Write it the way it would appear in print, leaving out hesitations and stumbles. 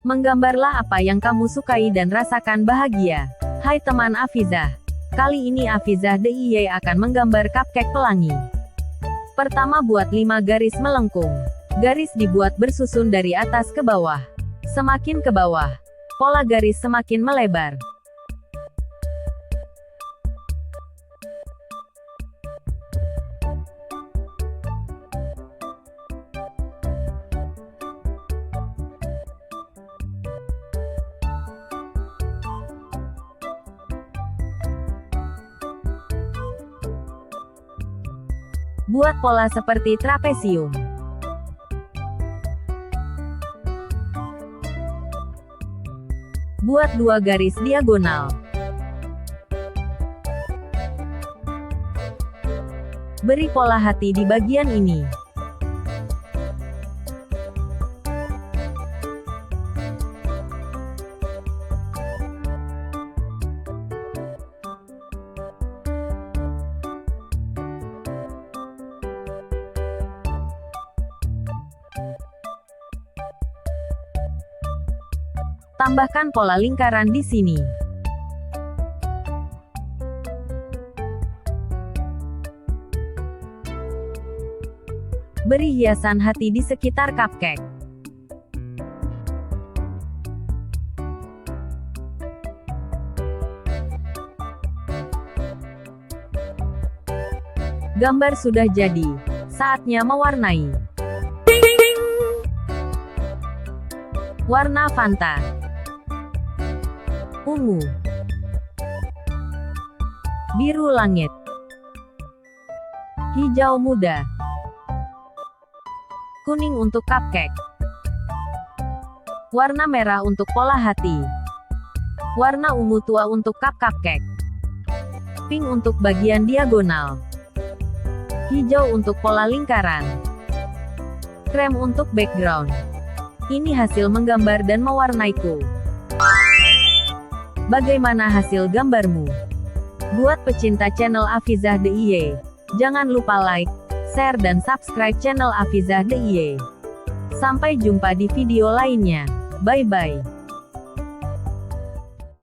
Menggambarlah apa yang kamu sukai dan rasakan bahagia. Hai teman Afizah. Kali ini Afizah DIY akan menggambar cupcake pelangi. Pertama, buat 5 garis melengkung. Garis dibuat bersusun dari atas ke bawah. Semakin ke bawah, pola garis semakin melebar. Buat pola seperti trapesium. Buat 2 garis diagonal. Beri pola hati di bagian ini. Tambahkan pola lingkaran di sini. Beri hiasan hati di sekitar cupcake. Gambar sudah jadi. Saatnya mewarnai. Warna Fanta. Ungu, biru langit, hijau muda, kuning untuk cupcake, warna merah untuk pola hati, warna ungu tua untuk cupcake, pink untuk bagian diagonal, hijau untuk pola lingkaran, krem untuk background. Ini hasil menggambar dan mewarnaiku. Bagaimana hasil gambarmu? Buat pecinta channel Afizah DIY, jangan lupa like, share dan subscribe channel Afizah DIY. Sampai jumpa di video lainnya. Bye-bye.